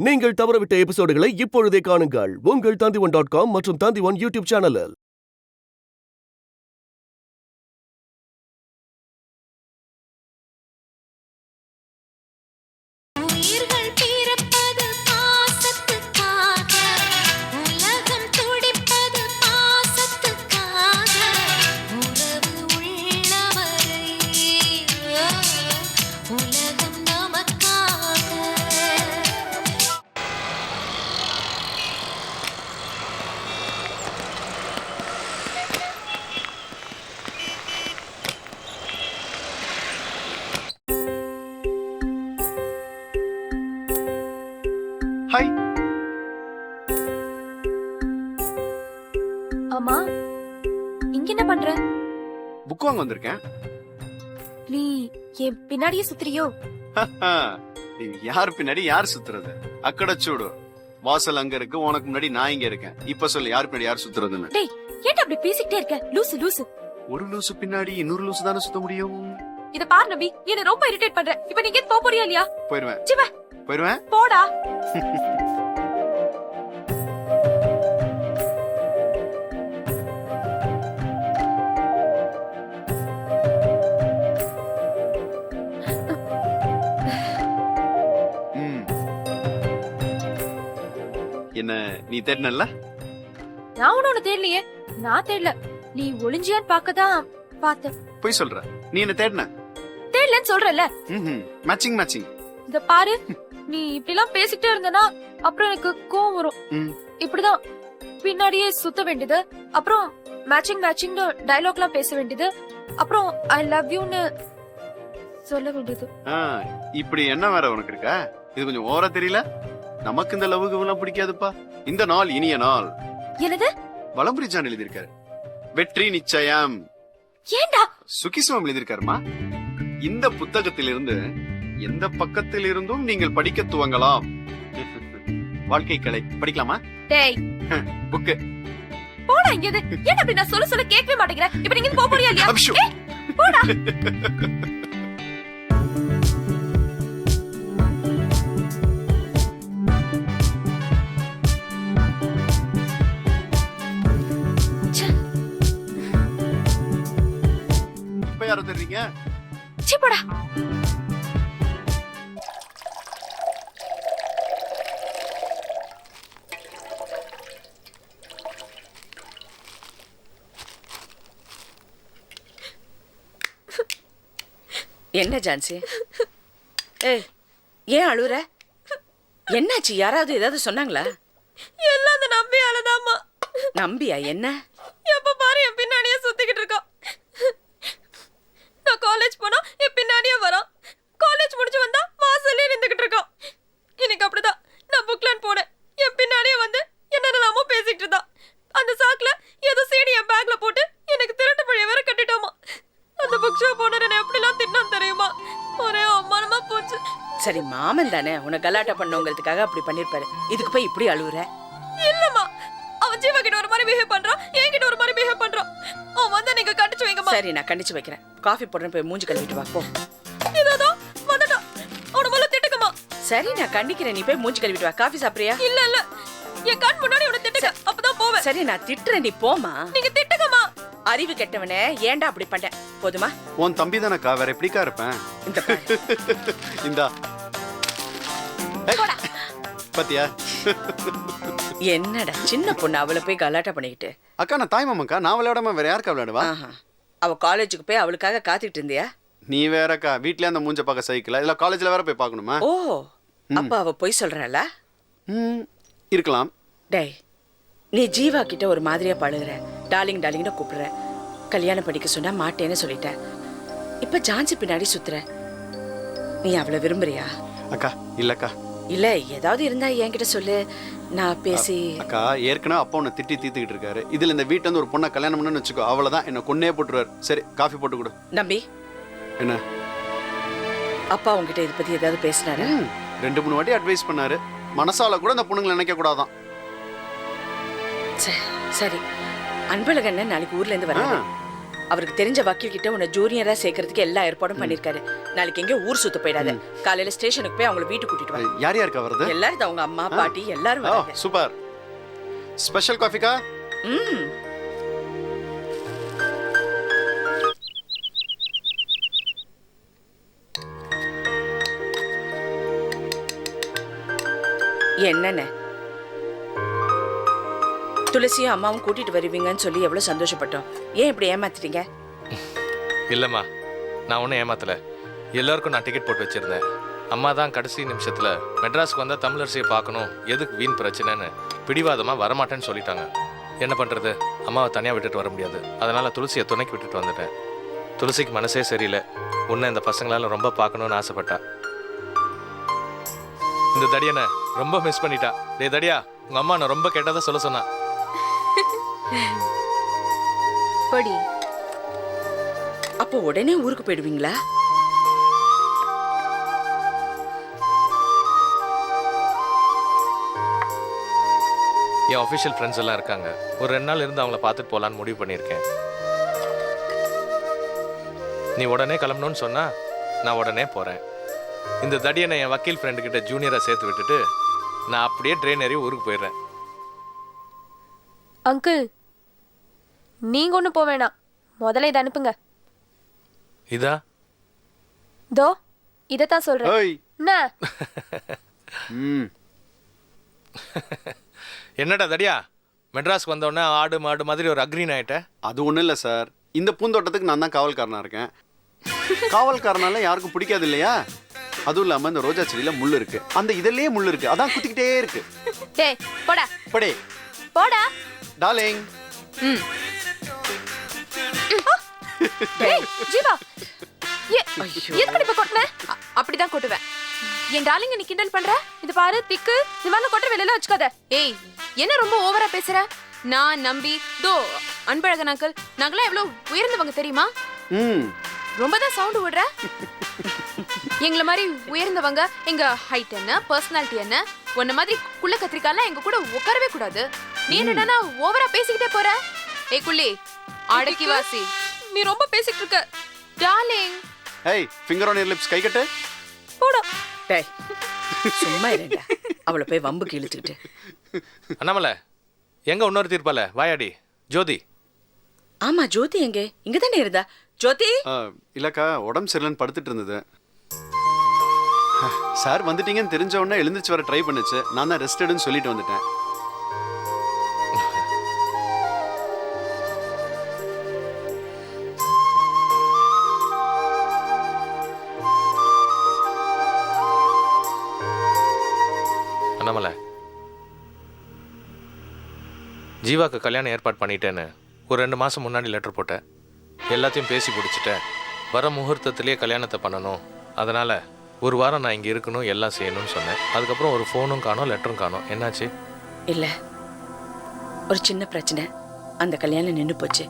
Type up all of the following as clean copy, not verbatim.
நீங்கள் தவறவிட்ட எபிசோடுகளை இப்பொழுதே காணுங்கள் உங்கள் Tandivan.com மற்றும் Tandivan யூடியூப் சேனலில். ஹாய். அம்மா, இங்க என்ன பண்ற? புக் வாங்க வந்திருக்கேன். நீ என் பின்னாடியே சுத்துறியோ? யார் பின்னாடி யார் சுத்துறது? அக்கட சூடு. வாசல் அங்க இருக்கு, உனக்கு முன்னாடி நான் இங்க இருக்கேன். இப்ப சொல்லு, யார் பின்னாடி யார் சுத்துறதுன்னு. டேய், ஏன்டா அப்படி பேசிக்கிட்டே இருக்க? லூசு லூசு. ஒரு லூசு பின்னாடி இன்னொரு லூசு தானே சுத்த முடியும். இத பாரு நபி, என்ன ரொம்ப இரிட்டேட் பண்ற. இப்ப நீங்க போக போறியா இல்லையா? போயிருவேன். சிவா, போயிருவேன். போடா. என்ன நீ தேடினல்ல? நான் உன்ன தேடலையே. நான் தேடல, நீ ஒளிஞ்சியான்னு பாக்கதான் பார்த்தேன். போய் சொல்ற. நீ என்ன தேடின? தேடலன்னு சொல்றல. Matching matching. இத பாரு, நீ இப்படி எல்லாம் பேசிக்கிட்டே இருந்தனா அப்புறம் எனக்கு கோவம் வரும். இப்படிதான் பின்னாடியே சுத்த வேண்டியது, அப்புறம் மேட்சிங் மேட்சிங் டயலாக் எல்லாம் பேச வேண்டியது, அப்புறம் ஐ லவ் யூன்னு சொல்ல வேண்டியது. இப்படி என்ன வேற உனக்கு இருக்கா? இது கொஞ்சம் ஓவரா தெரியல? நமக்கு இந்த லவ்வுக்கு எல்லாம் பிடிக்காதுப்பா. இந்த நாள் இனிய நாள். என்னது? வலம்புரி ஜான் எழுதியிருக்காரு. வெற்றி நிச்சயம். ஏண்டா? சுகிசுவம் எழுதியிருக்காருமா. இந்த புத்தகத்திலிருந்து எந்த பக்கத்தில் இருந்தும் நீங்கள் படிக்க துவங்கலாம். வாழ்க்கை கலை படிக்கலாமா? டேய், புக்கு போடா இங்க. ஏன் அப்படி நான் சொல்ல கேட்கவே மாட்டேங்கிற? இப்ப நீங்க போக போறியா இல்லையா? போடா. இப்ப யாரோ தெரியுங்க? சீ, போடா. என்ன ஜான்சி? ஏன் அழுற? என்னாச்சு? யாராவது ஏதாவது சொன்னாங்களா? எல்லாம் அந்த நம்பியாலதாம்மா. நம்பியா? என்ன? எப்ப பாரு என் பின்னாடியே சுத்திக்கிட்டு இருக்கான். நான் காலேஜ் போனா என் பின்னாடியே வரான். காலேஜ் முடிச்சு வந்தா வாசல்லே நின்னுகிட்டு இருக்கான். இன்னைக்கு அப்படிதான் நான் புக்லாண்ட் போனேன். என் பின்னாடியே வந்து என்னென்னலாமோ பேசிக்கிட்டு இருந்தான். அந்த சாக்குல ஏதோ சீடி என் பேக்ல போட்டு எனக்கு திருட்டு பழைய வேற கட்டிட்டாமா. அந்த புக் ஷாப் ஓனர் என்ன எப்படிலாம் தின்னான் தெரியுமா? ஒரே அவமானமா போச்சு. சரி, மாமன் தானே உன கலாட்டா பண்ணுங்கிறதுக்காக அப்படி பண்ணிருப்பாரு. இதுக்கு போய் இப்படி அழுவுற? இல்லம்மா, அவன் ஜீவா கிட்ட ஒரு மாதிரி பிஹேவ் பண்றான், என்கிட்ட ஒரு மாதிரி பிஹேவ் பண்றான். அவன் வந்தா நீங்க கண்டிச்சு வைங்கம்மா. சரி, நான் கண்டிச்சு வைக்கிறேன். காஃபி போடுறேன், போய் மூஞ்சி கழுவிட்டு வா. போ. இதோ வந்துட்டான். அவன முதல்ல திட்டுக்கமா. சரி, நான் கண்டிக்கிறேன். நீ போய் மூஞ்சி கழுவிட்டு வா. காஃபி சாப்பிடுறியா? இல்ல இல்ல, என் கண் முன்னாடி உன்னை திட்டுங்க, அப்பதான் போவேன். சரி, நான் திட்டுறேன், நீ போமா. நீங்க திட்டுங்கம்மா. அறிவு கெட்டவனே, ஏன்டா அப்படி பண்ண? போதுமா? உன் தம்பி தானக்கா, வேற எப்படிக்கா இருப்பேன்? இந்த பாரு. இந்தா பாத்தியா? என்னடா சின்ன பொண்ணு அவளை போய் கலாட்டா பண்ணிக்கிட்டு? அக்கா, நான் தாய் மாமக்கா. நான் விளையாடாம வேற யாருக்கா விளையாடுவா? அவ காலேஜுக்கு போய் அவளுக்காக காத்துக்கிட்டு இருந்தியா? நீ வேறக்கா, வீட்லயே அந்த மூஞ்ச பார்க்க சைக்கிள், இல்ல காலேஜ்ல வேற போய் பார்க்கணுமா? ஓ, அப்ப அவ போய் சொல்றாளா? இருக்கலாம். டேய், நீ ஜீவா கிட்ட ஒரு மாதிரியா பழகுற, டார்லிங் டார்லிங்னு கூப்பிடுற. கல்யாணம் படிக்க சொன்னா மாட்டேன்னு சொல்லிட்ட. இப்ப ஜான்சி பின்னாடி சுத்துற. நீ அவளை விரும்புறியா? அக்கா இல்லக்கா. இல்ல, ஏதாவது இருந்தா என்கிட்ட சொல்லு, நான் பேசி. அக்கா, ஏற்கனவே அப்பா உன்னை திட்டி தீத்துக்கிட்டு இருக்காரு. இதுல இந்த வீட்டுல இருந்து ஒரு பொண்ணை கல்யாணம் பண்ணணும்னு வச்சுக்கோ, அவ்வளவுதான், என்ன கொன்னே போட்டுருவாரு. சரி, காஃபி போட்டு கொடு. நம்பி, என்ன அப்பா உங்ககிட்ட இதை பத்தி ஏதாவது பேசினாரு? 2-3 வாட்டி அட்வைஸ் பண்ணாரு. மனசால கூட அந்த பொண்ணுங்களை நினைக்க கூடாதான். சரி, அன்பழகன் நாளைக்கு ஊர்ல இருந்து வராரு. அவருக்கு தெரிஞ்ச வக்கீல் கிட்ட உன்னை ஜூனியரா சேர்க்கறதுக்கு எல்லா ஏற்பாடும் பண்ணிருக்காரு. நாளைக்கு எங்க ஊர் சுத்த போயிடாத. காலையில ஸ்டேஷனுக்கு போய் அவங்கள வீட்டுக்கு கூட்டிட்டு வா. யார் யாருக்கா வருது? எல்லாரும் அவங்க அம்மா பாட்டி எல்லாரும் வராங்க. சூப்பர். ஸ்பெஷல் காஃபிக்கா? என்னென்ன துளசியும் அம்மாவும் கூட்டிட்டு வருவீங்கன்னு சொல்லி எவ்வளவு சந்தோஷப்பட்டோம். ஏன் இப்படி ஏமாத்திட்டீங்க? இல்லைம்மா, நான் ஒன்றும் ஏமாத்தலை. எல்லாருக்கும் நான் டிக்கெட் போட்டு வச்சுருந்தேன். அம்மா தான் கடைசி நிமிஷத்தில் மெட்ராஸுக்கு வந்தால் தமிழரசியை பார்க்கணும், எதுக்கு வீண் பிரச்சனைன்னு பிடிவாதமாக வரமாட்டேன்னு சொல்லிட்டாங்க. என்ன பண்ணுறது, அம்மாவை தனியாக விட்டுட்டு வர முடியாது. அதனால் துளசியை துணைக்கு விட்டுட்டு வந்துட்டேன். துளசிக்கு மனசே சரியில்லை. உன்னை இந்த பசங்களால் ரொம்ப பார்க்கணுன்னு ஆசைப்பட்டா. இந்த தடியனை ரொம்ப மிஸ் பண்ணிட்டா. டே தடியா, உங்கள் அம்மா நான் ரொம்ப கேட்டதாக சொல்ல சொன்னா. படி. அப்போ உடனே ஊருக்கு போயிடுவீங்களா? என் அஃபிஷியல் ஃப்ரெண்ட்ஸ் எல்லாம் இருக்காங்க. ஒரு 2 நாள் இருந்து அவங்கள பார்த்துட்டு போகலான்னு முடிவு பண்ணியிருக்கேன். நீ உடனே கிளம்பணும்னு சொன்னா நான் உடனே போகிறேன். இந்த தடியனை என் வக்கீல் ஃப்ரெண்டு கிட்ட ஜூனியராக சேர்த்து விட்டுட்டு நான் அப்படியே ட்ரெயின் ஏறி ஊருக்கு போயிடுறேன். அங்கிள், நீங்க ஒன்றும் போக வேணாம். முதல்ல இதை அனுப்புங்க. இதா? தோ இதைத்தான் சொல்றேன். ஓய். என்ன? என்னடா தடியா, மெட்ராஸ்க்கு வந்தோடனே ஆடு மாடு மாதிரி ஒரு அக்ரீன் ஆயிட்ட? அது ஒண்ணும் இல்ல சார். இந்த பூந்தோட்டத்துக்கு நான் தான் காவல்காரனா இருக்கேன். காவல்காரனால யாருக்கும் பிடிக்காது இல்லையா? அதுவும் இல்லாம இந்த ரோஜா செடியில முள்ளு இருக்கு. அந்த இதெல்லாம் முள்ளு இருக்கு. அதான் குத்திக்கிட்டே இருக்கு. டேய் போடா. படே. போடா. டார்லிங். டேய் ஜீவா. எதுக்கு இப்ப கொட்டுன? அப்படிதான் கொட்டுவேன். என் டார்லிங் நீ கிண்டல் பண்ற? இது பாரு திக்கு. இந்த மாதிரி கொட்டுற வெளியில வச்சுக்காத. ஏய், என்ன ரொம்ப ஓவரா பேசுற? நான் நம்பி தோ அன்பழகன் அங்கிள், நாங்களாம் எவ்வளவு உயர்ந்தவங்க தெரியுமா? ரொம்ப தான் சவுண்ட் விடுற. எங்களை மாதிரி உயர்ந்தவங்க எங்க ஹைட் என்ன, பர்சனாலிட்டி என்ன, உன்ன மாதிரி குள்ள கத்திரிக்காலாம் எங்க கூட உட்காரவே கூடாது. நீ என்னடா ஓவரா பேசிக்கிட்டே போற? ஏய் குள்ளி, அடக்கி வாசி. நீ ரொம்ப பேசிட்டு இருக்க. Darling. Hey, finger on your lips. கை கட்டு. போடா. டேய் சும்மா இருடா. அவளை போய் வம்புக்கு இழுத்துக்கிட்டு. அண்ணாமலை, எங்க இன்னொரு தீர்ப்பால வாயாடி. ஜோதி. ஆமா, ஜோதி எங்க? இங்க தானே இருந்தா. ஜோதி. இல்லக்கா, உடம்பு சரியில்லைன்னு படுத்துட்டு இருந்தது. சார் வந்துட்டீங்கன்னு தெரிஞ்ச உடனே எழுந்திரிச்சு வர ட்ரை பண்ணுச்சு. நான் தான் ரெஸ்ட் எடுன்னு சொல்லிட்டு வந்துட்டேன். அண்ணாமலை, ஜீவாக்கு கல்யாணம் ஏற்பாடு பண்ணிட்டேன்னு ஒரு 2 மாதம் முன்னாடி லெட்டர் போட்டேன். எல்லாத்தையும் பேசி பிடிச்சிட்டேன். வர முகூர்த்தத்திலேயே கல்யாணத்தை பண்ணணும். அதனால் ஒரு வாரம் நான் இங்கே இருக்கணும், எல்லாம் செய்யணும்னு சொன்னேன். அதுக்கப்புறம் ஒரு ஃபோனும் காணோம், லெட்டரும் காணோம். என்னாச்சு? இல்லை, ஒரு சின்ன பிரச்சனை. அந்த கல்யாணம் நின்று போச்சு.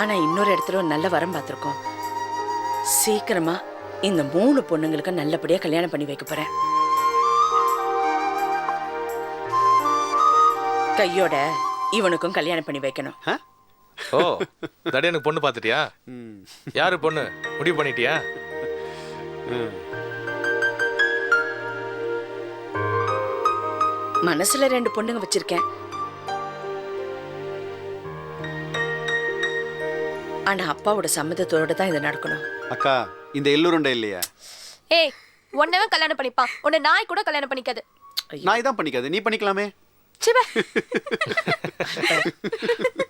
ஆனால் இன்னொரு இடத்துல ஒரு நல்ல வரம் பார்த்துருக்கோம். சீக்கிரமா இந்த 3 பொண்ணுங்களுக்கு நல்லபடியாக கல்யாணம் பண்ணி வைக்க போறேன். கையோட இவனுக்கும் கல்யாணம் பண்ணி வைக்கணும். ஓ, தடியனுக்கு பொண்ணு பார்த்துட்டியா? யாரு பொண்ணு முடிவு பண்ணிட்டியா? மனசுல 2 பொண்ணுங்க வச்சிருக்கேன். ஆனா அப்பாவோட சம்மதத்தோட தான் இது நடக்கணும். அக்கா, இந்த எள்ளுருண்டை இல்லையா? ஏய், உன்னவன் கல்யாணம் பண்ணிப்பான். உன்னை நாய் கூட கல்யாணம் பண்ணிக்காது. நாய் தான் பண்ணிக்காது, நீ பண்ணிக்கலாமே.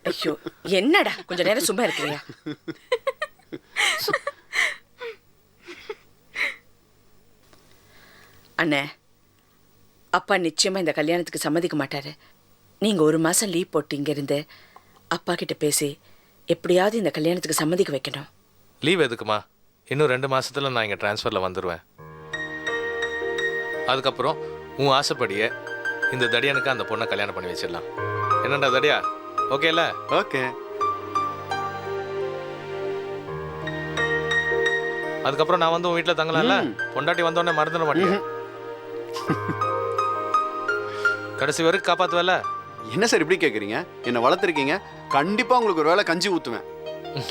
ஐயோ, என்னடா கொஞ்ச நேரம் சும்மா இருக்கிறியா? அண்ணே, அப்பா நிச்சயமா இந்த கல்யாணத்துக்கு சம்மதிக்க மாட்டாரு. நீங்க 1 மாசம் லீவ் போட்டு இங்க இருந்து அப்பா கிட்ட பேசி எப்படியாவது இந்த கல்யாணத்துக்கு சம்மதிக்க வைக்கணும். லீவ் எதுக்குமா? இன்னும் 2 மாசத்துல நான் இங்க டிரான்ஸ்ஃபர்ல வந்துருவேன். அதுக்கப்புறம் உன் ஆசைப்படியே இந்த தடியனுக்கு அந்த பொண்ணை கல்யாணம் பண்ணி வச்சிடலாம். என்னடா தடியா, ஓகேல? ஓகே. அதுக்கப்புறம் நான் வந்து உன் வீட்டில் தங்கலாம்ல. பொண்டாட்டி வந்தோடனே மறந்துட மாட்டேன். கடைசி வரைக்கும் காப்பாத்துவல. என்ன சார் இப்படி கேட்குறீங்க? என்னை வளர்த்துருக்கீங்க, கண்டிப்பாக உங்களுக்கு ஒரு வேளை கஞ்சி ஊற்றுவேன்.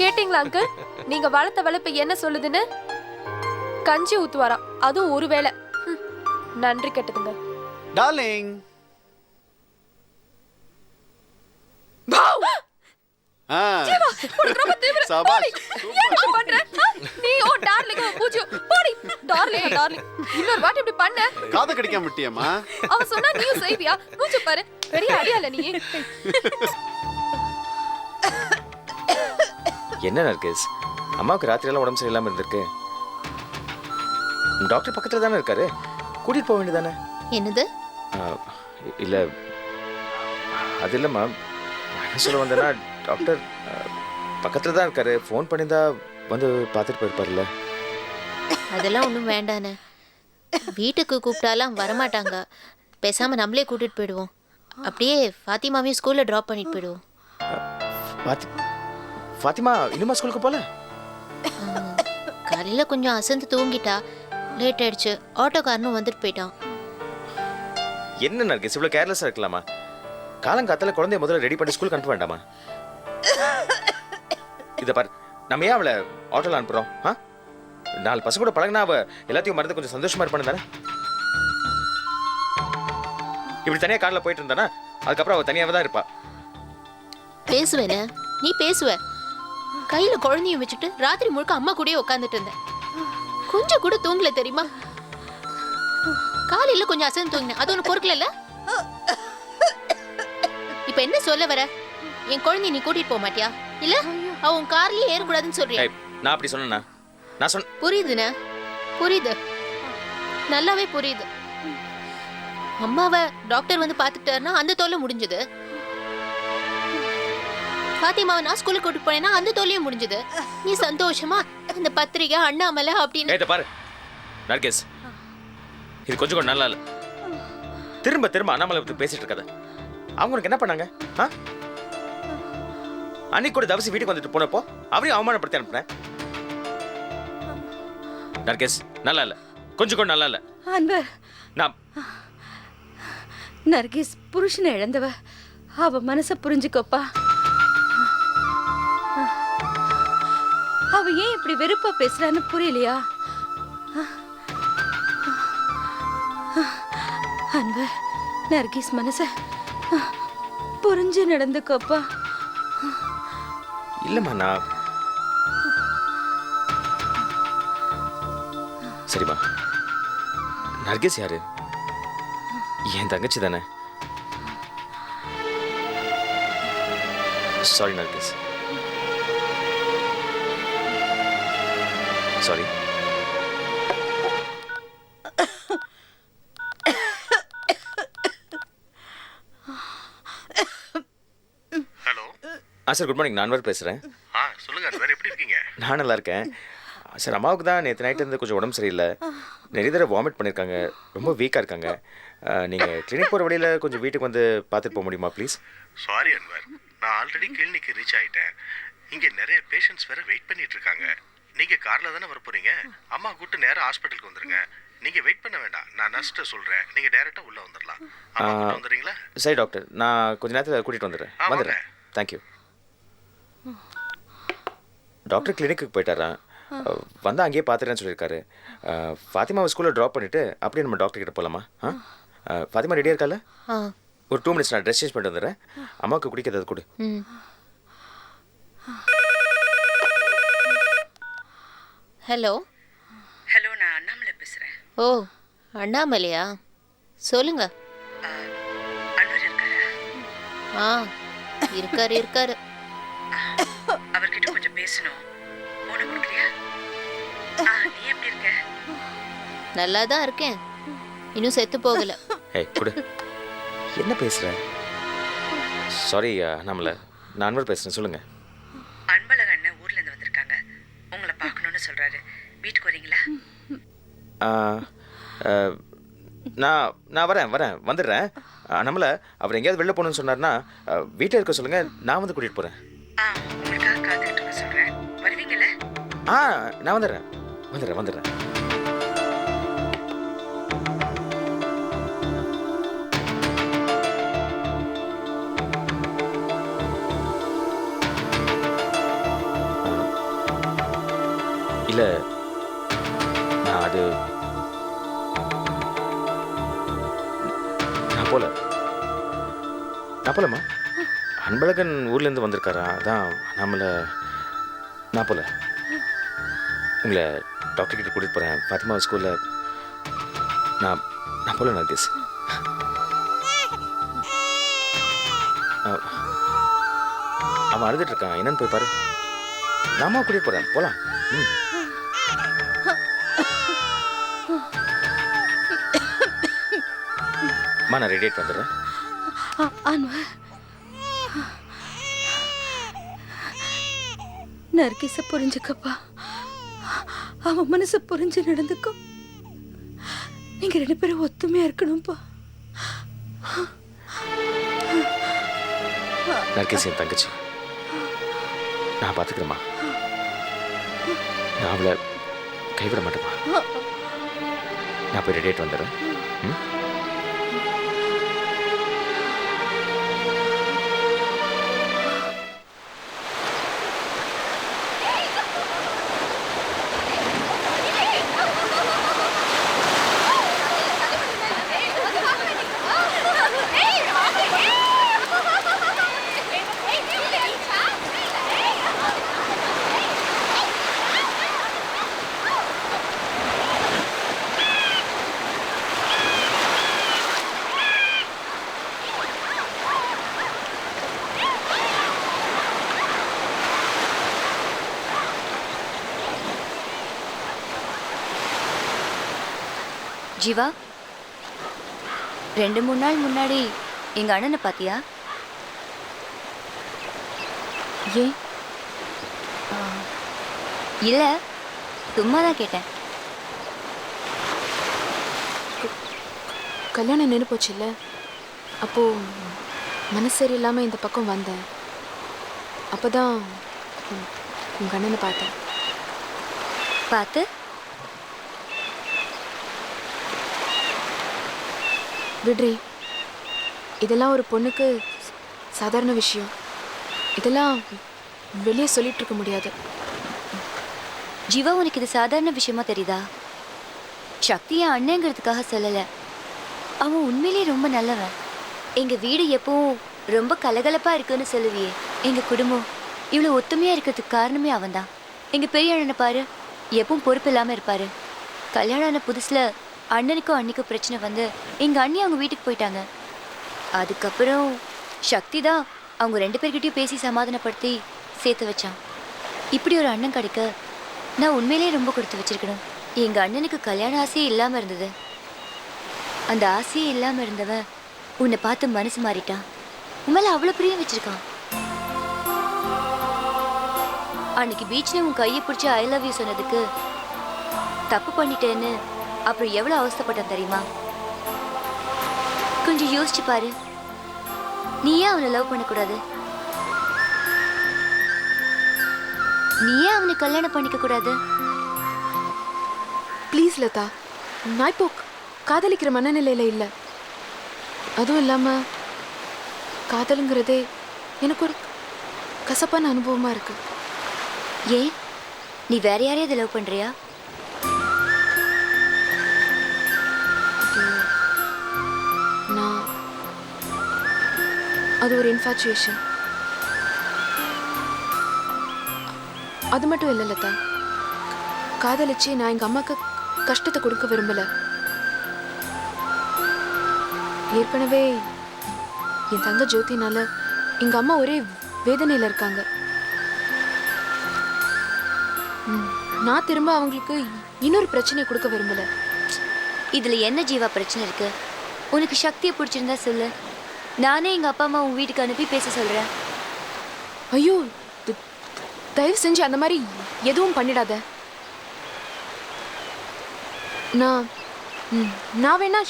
கேட்டிங்களா அங்கிள்? நீங்க வளர்த்த வளர்ப்பு என்ன சொல்லுதுன்னு? கஞ்சி ஊத்துவாரா, அதுவும் ஒருவேளை. நன்றி கெட்டதுங்க. டார்லிங். ஆ சபாஷ். இன்னொரு வாட்டி இப்படி பண்ண காதை கடிக்காம விட்டியம்மா. அவன் சொன்னா நீயும் செய்வியா? மூச்சு பாரு, பெரிய அடியால நீ. என்ன நர்கேஸ், அம்மாவுக்கு ராத்திரியெல்லாம் உடம்பு சரியில்லாமல் இருந்திருக்கு. டாக்டர் பக்கத்தில் தானே இருக்காரு, கூட்டிகிட்டு போக வேண்டியதானே? என்னது? இல்லை அது இல்லைம்மா, என்ன சொல்ல வந்தேன்னா டாக்டர் பக்கத்தில் தான் இருக்காரு, ஃபோன் பண்ணியிருந்தா வந்து பார்த்துட்டு போயிருப்பார்ல. அதெல்லாம் ஒன்றும் வேண்டானே, வீட்டுக்கு கூப்பிட்டாலாம் வரமாட்டாங்க. பேசாமல் நம்மளே கூட்டிகிட்டு போயிடுவோம். அப்படியே ஃபாத்திமாவையும் ஸ்கூலில் ட்ராப் பண்ணிட்டு போயிடுவோம். ஃபாத்திமா இன்னுமா ஸ்கூலுக்கு போகல? காலையில் கொஞ்சம் அசந்து தூங்கிட்டா, லேட் ஆயிடுச்சு. ஆட்டோக்காரனும் வந்துட்டு போயிட்டான். என்ன நர்கேஸ் இவ்வளோ கேர்லெஸ்ஸாக இருக்கலாமா? காலங்காத்தால குழந்தைய முதல்ல ரெடி பண்ணி ஸ்கூலுக்கு அனுப்ப வேண்டாமா? இதை பாரு, நம்ம ஏன் அவளை ஆட்டோவில் அனுப்புகிறோம்? 4 பசங்க கூட பழகினா அவ எல்லாத்தையும் மறந்து கொஞ்சம் சந்தோஷமா இருப்பானு தானே? இப்படி தனியாக காரில் போயிட்டு இருந்தானா அதுக்கப்புறம் அவள் தனியாக தான் இருப்பா. பேசுவேனே, நீ பேசுவ. கையில் குழந்தையும் வச்சுட்டு ராத்திரி முழுக்க அம்மா கூடயே உட்காந்துட்டு இருந்தேன். கொஞ்சம் கூட தூங்கல தெரியுமா? காலையில் கொஞ்சம் அசந்து தூங்கினேன், அது ஒன்று பொறுக்கல. இப்ப என்ன சொல்ல வர? என் குழந்தைய நீ கூட்டிட்டு போக மாட்டியா? இல்ல அவன் கார்லயே ஏறக்கூடாதுன்னு சொல்றியா? நான் அப்படி சொன்னா? நான் சொன்ன புரியுதுண்ணே, புரியுது, நல்லாவே புரியுது. அம்மாவை டாக்டர் வந்து பாத்துட்டாருன்னா அந்த தொல்லை முடிஞ்சது. பாத்திமாவை நான் ஸ்கூலுக்கு கூட்டிட்டு போனேன்னா அந்த தொல்லையும் முடிஞ்சது. நீ சந்தோஷமா அந்த பத்திரிகை அண்ணாமலை அப்படின்னு பாரு நர்கேஸ், இது கொஞ்சம் கூட நல்லா இல்ல. திரும்ப திரும்ப அண்ணாமலை பத்தி பேசிட்டு இருக்காத. அவங்க உனக்கு என்ன பண்ணாங்க? அன்னைக்கு கூட தவசி வீட்டுக்கு வந்துட்டு போனப்போ அவரையும் அவமானப்படுத்தி அனுப்புனேன். நர்கேஸ் நல்லா இல்ல, கொஞ்சம் கூட நல்லா இல்ல. அன்பர், நான் நர்கீஸ் புருஷனை இழந்தவ, அவ மனச புரிஞ்சுக்கப்பா. அவ ஏன் இப்படி வெறுப்பா பேசுறான்னு புரியலையா? அன்பர், நர்கீஸ் மனச புரிஞ்சு நடந்துக்கப்பா. இல்லம்மா, நான் சரிம்மா. நர்கேஸ் யாரு? என் தங்கச்சி தானே. Sorry Nargis, sorry. Hello sir, good morning. நான் அன்வர் பேசுகிறேன். சொல்லுங்க அன்வர், எப்படி இருக்கீங்க? நான் நல்லா இருக்கேன் சார். அம்மாவுக்கு தான் நேற்று நைட்டு இருந்து கொஞ்சம் உடம்பு சரியில்லை, நிறைய தடவை வாமிட் பண்ணியிருக்காங்க, ரொம்ப வீக்காக இருக்காங்க. நீங்கள் கிளினிக் போகிற வழியில் கொஞ்சம் வீட்டுக்கு வந்து பார்த்துட்டு போக முடியுமா ப்ளீஸ்? சாரி அன்வர், நான் ஆல்ரெடி கிளினிக்கு ரீச் ஆகிட்டேன். இங்கே நிறைய பேஷண்ட்ஸ் வேறு வெயிட் பண்ணிட்டு இருக்காங்க. நீங்கள் காரில் தானே வர போகிறீங்க? அம்மா கூப்பிட்டு நேராக ஹாஸ்பிட்டலுக்கு வந்துருங்க. நீங்கள் வெயிட் பண்ண வேண்டாம், நான் நர்ஸ்ட்டை சொல்கிறேன். நீங்கள் டேரெக்டாக உள்ளே வந்துடலாம். வந்துடுறீங்களா? சரி டாக்டர், நான் கொஞ்சம் நேரத்தில் கூட்டிகிட்டு வந்துடுறேன். தேங்க்யூ. டாக்டர் கிளினிக்கு போயிட்டாரா? வந்து அங்கேயே பார்த்துட்டேன்னு சொல்லியிருக்காரு. ஃபாத்திமாவை ஸ்கூலில் ட்ராப் பண்ணிவிட்டு அப்படியே நம்ம டாக்டர் கிட்ட போகலாமா? ஃபாத்திமா ரெடியாக இருக்கால? ஒரு 2 மினிட்ஸ் நான் ட்ரெஸ் சேஞ்ச் பண்ணிட்டு வந்துடுறேன். அம்மாவுக்கு குடிக்கிறது கொடு. ஹலோ. ஹலோ, நான் அண்ணாமலை பேசுறேன். ஓ, அண்ணாமலையா? சொல்லுங்க. அன்வர் இருக்காரு? இருக்காரு இருக்காரு. அவர்கிட்ட கொஞ்சம் பேசணும். போன கொடுக்குறியா? நீ எப்படி இருக்க? நல்லா தான் இருக்கேன், இன்னும் செத்து போகல. ஏய் கொடு. என்ன பேசுகிற? சாரி அண்ணாமலை, நான் அன்வர் பேசுகிறேன். சொல்லுங்கள். அன்பழக அண்ணன் ஊர்ல இருந்து வந்திருக்காங்க, உங்களை பார்க்கணும்னு சொல்றாரு. வீட்டுக்கு வரீங்களா? நான் வந்துடுறேன். நம்மள அவர் எங்கேயாவது வெளில போகணும்னு சொன்னார்னா வீட்டில் இருக்க சொல்லுங்கள், நான் வந்து கூட்டிகிட்டு போகிறேன். உங்களுக்காக காத்துக்கிட்டு இருக்க சொல்றேன். வருவீங்கல்ல? நான் வந்துடுறேன். இல்லை நான் அது நான் போலம்மா. அன்பழகன் ஊர்லேருந்து வந்திருக்காரா, அதான் நம்மளை நான் போல. உங்களை டாக்டர் கிட்ட கூட்டிகிட்டு போகிறேன். ஃபாத்திமா ஸ்கூலில் நான் போல நர்கீஸ். அவன் அழுதுட்டு இருக்கான், என்னன்னு போய் பாரு. நாம கூட்டிகிட்டு போகிறேன், போகலாம். நான் ரெடி ஆகிட்டு வந்துடுறேன். நர்கீஸ புரிஞ்சுக்கப்பா, அவன் மனசை புரிஞ்சு நடந்துக்கோ. நீங்க 2 பேரும் ஒத்துமையா இருக்கணும்ப்பா. நர்கீஸ் என் தங்கச்சி, நான் பார்த்துக்கிறேம்மா. நான் அவளை கைவிட மாட்டேம்மா. நான் போய் ரெடி ஆகிட்டு வந்துடுறேன். ஜீவா, 2-3 நாள் முன்னாடி எங்க அண்ணனை பாத்தியா? ஏன்? இல்ல, சும்மா தான் கேட்டேன். கல்யாணம் நின்று போச்சுல்ல, அப்போ மனசு சரியில்லாமல் இந்த பக்கம் வந்தேன். அப்போதான் உங்கள் அண்ணனை பார்த்தேன். பார்த்து விட்ரி, இதெல்லாம் ஒரு பொண்ணுக்கு சாதாரண விஷயம். இதெல்லாம் வெளியே சொல்லிட்டு இருக்க முடியாது. ஜீவா, உனக்கு இது சாதாரண விஷயமா தெரியுதா? சக்தி என் அண்ணங்கிறதுக்காக சொல்லலை, அவன் உண்மையிலேயே ரொம்ப நல்லவன். எங்கள் வீடு எப்பவும் ரொம்ப கலகலப்பாக இருக்குன்னு சொல்லுவியே, எங்கள் குடும்பம் இவ்வளோ ஒத்துமையாக இருக்கிறதுக்கு காரணமே அவன் தான். எங்கள் பெரிய அண்ணனை பாரு, எப்பவும் பொறுப்பு இல்லாமல் இருப்பார். கல்யாணம் ஆன புதுசில் அண்ணனுக்கும் அண்ணிக்கும் பிரச்சனை வந்து எங்கள் அண்ணி அவங்க வீட்டுக்கு போயிட்டாங்க. அதுக்கப்புறம் சக்தி தான் அவங்க 2 பேர்கிட்டையும் பேசி சமாதானப்படுத்தி சேர்த்து வச்சான். இப்படி ஒரு அண்ணன் கிடைக்க நான் உண்மையிலேயே ரொம்ப கொடுத்து வச்சிருக்கணும். எங்கள் அண்ணனுக்கு கல்யாண ஆசையே இல்லாமல் இருந்தது. அந்த ஆசையே இல்லாமல் இருந்தவன் உன்னை பார்த்து மனசு மாறிட்டான். உண்மையில அவ்வளோ பிரியம் வச்சிருக்கான். அன்னைக்கு பீச்சில் உன் கையை பிடிச்சி ஐ லவ் யூ சொன்னதுக்கு தப்பு பண்ணிட்டேன்னு அப்புறம் எவ்வளோ அவஸ்தைப்பட்டான் தெரியுமா? கொஞ்சம் யோசிச்சு பாரு, நீ ஏன் அவனை லவ் பண்ணக்கூடாது? நீ ஏன் அவனை கல்யாணம் பண்ணிக்க கூடாது? ப்ளீஸ் லதா, நான் இப்போ காதலிக்கிற மனநிலையில் இல்லை. அதுவும் இல்லாமல் காதலுங்கிறதே எனக்கு ஒரு கசப்பான அனுபவமாக இருக்கு. ஏன், நீ வேற யாரையாவது லவ் பண்ணுறியா? அது ஒரு இன்ஃபாச்சுவேஷன். அது மட்டும் இல்லை லதா, காதலிச்சு நான் எங்கள் அம்மாவுக்கு கஷ்டத்தை கொடுக்க விரும்பலை. ஏற்கனவே என் தங்க ஜோதினால எங்கள் அம்மா ஒரே வேதனையில் இருக்காங்க. நான் திரும்ப அவங்களுக்கு இன்னொரு பிரச்சனையை கொடுக்க விரும்பலை. இதில் என்ன ஜீவா பிரச்சனை இருக்கு? உனக்கு சக்தியை பிடிச்சிருந்தா சொல்லு, நானே எங்கள் அப்பா அம்மா உன் வீட்டுக்கு அனுப்பி பேச சொல்கிறேன். ஐயோ, தயவு செஞ்சு அந்த மாதிரி எதுவும் பண்ணிடாத. நான் வேணா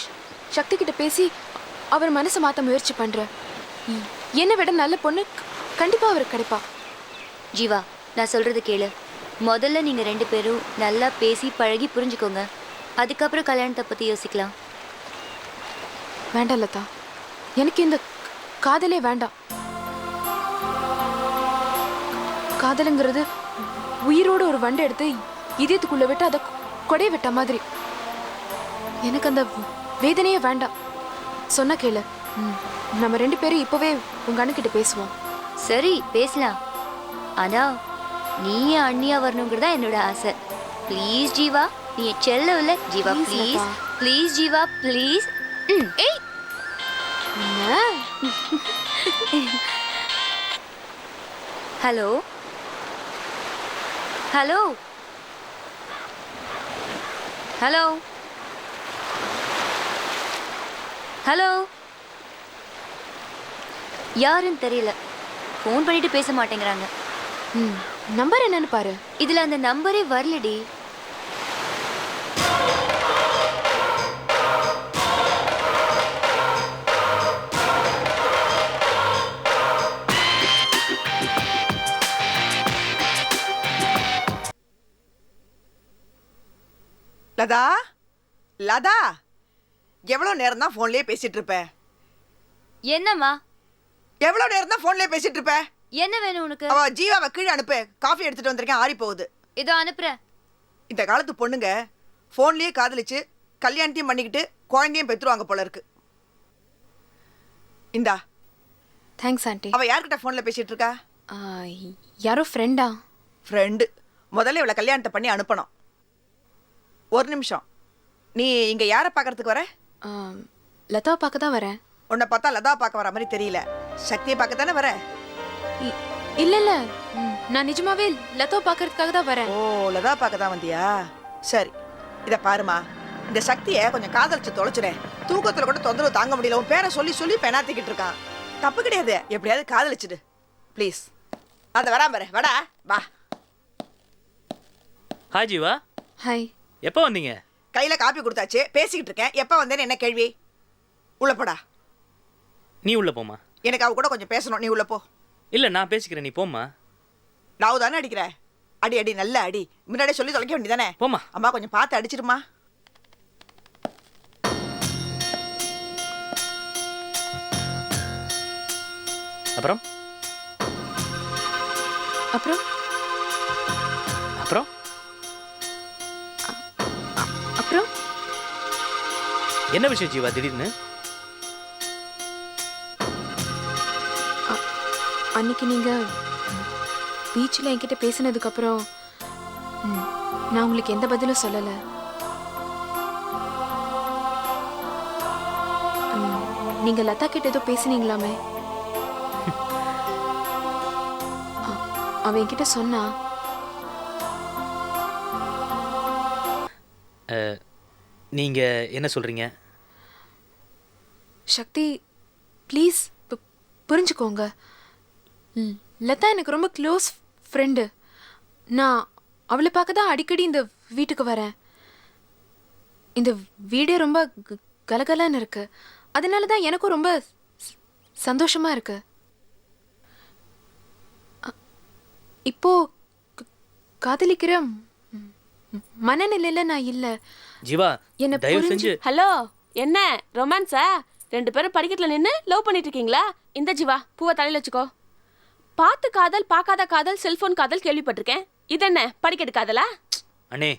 சக்தி கிட்ட பேசி அவர் மனசை மாற்ற முயற்சி பண்ணுறேன். என்னை விட நல்ல பொண்ணு கண்டிப்பாக அவருக்கு கிடைப்பா. ஜீவா, நான் சொல்கிறது கேளு. முதல்ல நீங்கள் 2 பேரும் நல்லா பேசி பழகி புரிஞ்சுக்கோங்க. அதுக்கப்புறம் கல்யாணத்தை பற்றி யோசிக்கலாம். வேண்டாம் லதா, எனக்கு இந்த காதலே வேண்டாம். காதலுங்கிறது உயிரோடு ஒரு வண்டை எடுத்து இதயத்துக்குள்ள விட்டு அதை கொடைய விட்ட மாதிரி. எனக்கு அந்த வேதனையே வேண்டாம். சொன்ன கேளு. நம்ம 2 பேரும் இப்பவே உங்க அண்ணன்கிட்ட பேசுவோம். சரி பேசலாம். ஆனா நீ அண்ணியா வரணுங்கிறதா என்னோட ஆசை. ப்ளீஸ் ஜீவா, நீ செல்ல இல்ல Jeeva, please please Jeeva please. ஏய் ஹலோ ஹலோ ஹலோ ஹலோ, யாருன்னு தெரியல. ஃபோன் பண்ணிட்டு பேச மாட்டேங்கிறாங்க. நம்பர் என்னன்னு பாரு. இதுல அந்த நம்பரே வரலடி. லதா, லதா, எவ்வளோ நேரம் தான் ஃபோன்லேயே பேசிட்டு இருப்ப? என்னம்மா? எவ்வளோ நேரம் தான் ஃபோன்லேயே பேசிட்டு இருப்ப? என்ன வேணும் உனக்கு? அவ ஜீவாவை கீழே அனுப்பு. காஃபி எடுத்துட்டு வந்திருக்கேன், ஆறி போகுது. இதோ அனுப்புறேன். இந்த காலத்து பொண்ணுங்க ஃபோன்லேயே காதலிச்சு கல்யாணத்தையும் பண்ணிக்கிட்டு குழந்தையும் பெற்றுருவாங்க போல இருக்கு. இந்தா. Thanks aunty. அவ யார்கிட்ட ஃபோனில் பேசிட்டு இருக்கா? யாரோ ஃப்ரெண்டா? ஃப்ரெண்டு. முதல்ல இவளை கல்யாணத்தை பண்ணி அனுப்பணும். ஒரு நிமிஷம், நீ இங்கே யாரை பார்க்கறதுக்கு வர? லதா பார்க்க தான் வரேன். உன்னை பார்த்தா லதா பார்க்க வர மாதிரி தெரியல. சக்தியை பார்க்க தானே வர? இல்ல இல்ல, நான் நிஜமாவே லதா பார்க்கறதுக்காக தான் வரேன். ஓ, லதா பார்க்க தான் வந்தியா? சரி, இதை பாருமா, இந்த சக்தியை கொஞ்சம் காதலிச்சு தொலைச்சுறேன். தூக்கத்தில் கூட தொந்தரவு தாங்க முடியல. உன் பேரை சொல்லி சொல்லி பெணாத்திக்கிட்டு இருக்கான். தப்பு கிடையாது, எப்படியாவது காதலிச்சுடு ப்ளீஸ். அதை வரா பாரு, வாடா வா. ஹாய் ஜீவா. ஹாய். எப்போ வந்தீங்க? கையில் காப்பி கொடுத்தாச்சு, பேசிக்கிட்டு இருக்கேன். எப்போ வந்தேன்னு என்ன கேள்வி? உள்ள போடா. நீ உள்ள போமா. எனக்கு அவ கூட கொஞ்சம் பேசணும், நீ உள்ள போ. இல்லை நான் பேசிக்கிறேன், நீ போம்மா. நான் தானே அடிக்கிறேன். அடி அடி, நல்ல அடி. முன்னாடியே சொல்லி தொலைக்க வேண்டியதானே? போம்மா. அம்மா கொஞ்சம் பார்த்து அடிச்சிருமா. அப்புறம் அப்புறம் அப்புறம் அப்புறம் என்ன விஷயம் ஜீவா திடீர்னு? அன்னைக்கு நீங்க பீச்சில் என்கிட்ட பேசினதுக்கு அப்புறம் நான் உங்களுக்கு எந்த பதிலும் சொல்லல. நீங்க லதா கிட்ட ஏதோ பேசினீங்களாமே? அவன் என்கிட்ட சொன்னா. நீங்க என்ன சொல்றீங்க? சக்தி ப்ளீஸ் புரிஞ்சுக்கோங்க. லதா எனக்கு ரொம்ப க்ளோஸ் ஃப்ரெண்டு. நான் அவளை பார்க்க தான் அடிக்கடி இந்த வீட்டுக்கு வரேன். இந்த வீடே ரொம்ப கலகலன்னு இருக்கு. அதனால தான் எனக்கும் ரொம்ப சந்தோஷமா இருக்கு. இப்போ காதலிக்கிற மனநிலையில நான் இல்ல. ஜீவா என்ன தயவு செஞ்சு. ஹலோ, என்ன ரொமான்ஸா? 2 பேரும் படிக்கட்டுல நின்று லவ் பண்ணிட்டு இருக்கீங்களா? இந்த ஜீவா, பூவை தலையில வச்சுக்கோ. பார்த்து காதல், பார்க்காத காதல், செல்போன் காதல் கேள்விப்பட்டிருக்கேன். இது என்ன படிக்கட்டு காதலா? அண்ணே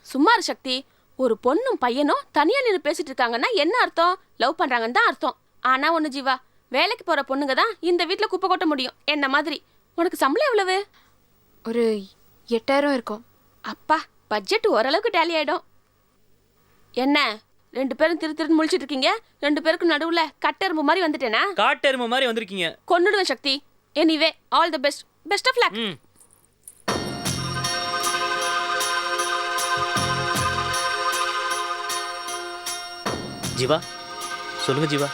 சும்மா இரு சக்தி. ஒரு பொண்ணும் பையனும் தனியா நின்று பேசிட்டு இருக்காங்கன்னா என்ன அர்த்தம்? லவ் பண்றாங்கன்னு தான் அர்த்தம். ஆனா ஒண்ணு ஜீவா, வேலைக்கு போற பொண்ணுங்க தான் இந்த வீட்டுல குப்பை கொட்ட முடியும். என்ன மாதிரி. உனக்கு சம்பளம் எவ்வளவு? ஒரு 8000 இருக்கும். அப்பா, பட்ஜெட் ஓரளவுக்கு டேலி ஆயிடும். என்ன 2 பேரும் திரு முழிச்சிட்டு இருக்கீங்க? 2 பேருக்கு நடுவுல கட்டெரும்பு மாதிரி வந்துட்டேனா? காட்டெருமை மாதிரி வந்திருக்கீங்க. கொன்னுடுவேன் Shakti. Anyway, all the best. Best of luck. Jeeva சொல்லுங்க ஜீவா.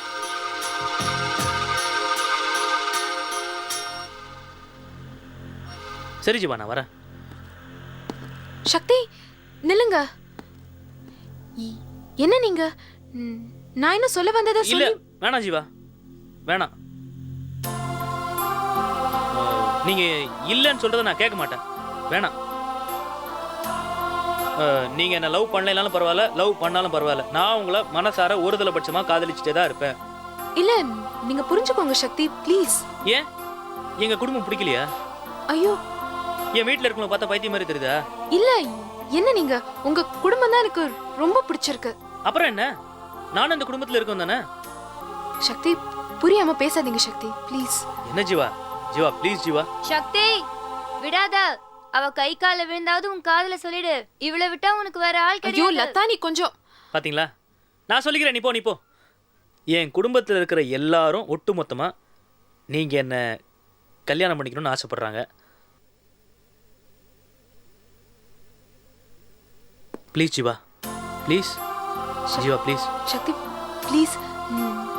சரி ஜீவா, நான் வரேன். சக்தி நில்லுங்க. என்ன நீங்க? நான் என்ன சொல்ல வந்ததை இல்ல சொல்லி. வேணாம் ஜீவா, வேணாம். நீங்க இல்லைன்னு சொல்றதை நான் கேட்க மாட்டேன். வேணாம். நீங்க என்ன லவ் பண்ணலைனாலும் பரவாயில்ல, லவ் பண்ணாலும் பரவாயில்ல, நான் உங்களை மனசார ஒருதலை பட்சமா காதலிச்சுட்டே தான் இருப்பேன். இல்ல நீங்க புரிஞ்சுக்கோங்க சக்தி, ப்ளீஸ். ஏன் எங்க குடும்பம் பிடிக்கலையா? ஐயோ, என் வீட்டுல இருக்கவங்க பார்த்தா பைத்தியம் மாதிரி தெரியுதா? இல்ல என்ன நீங்க உங்க குடும்பம் தான் எனக்கு ரொம்ப பிடிச்சிருக்கு. அப்புறம் என்ன, நானும் இந்த குடும்பத்துல இருக்கேன் தானே. சக்தி, புரியாம பேசாதீங்க சக்தி, ப்ளீஸ். என்ன ஜீவா, ஜீவா ப்ளீஸ் ஜீவா. சக்தி விடாத, அவ கை கால விழுந்தாவது உன் காதுல சொல்லிடு. இவளை விட்டா உனக்கு வேற ஆள் ஐயோ கிடையாது. லதா, நீ கொஞ்சம். பாத்தீங்களா, நான் சொல்லிக்கிறேன், நீ போ. என் குடும்பத்தில் இருக்கிற எல்லாரும் ஒட்டு மொத்தமா நீங்க என்ன கல்யாணம் பண்ணிக்கணும்னு ஆசைப்படுறாங்க. Please Jeeva, please Jeeva, please. Sakthi please,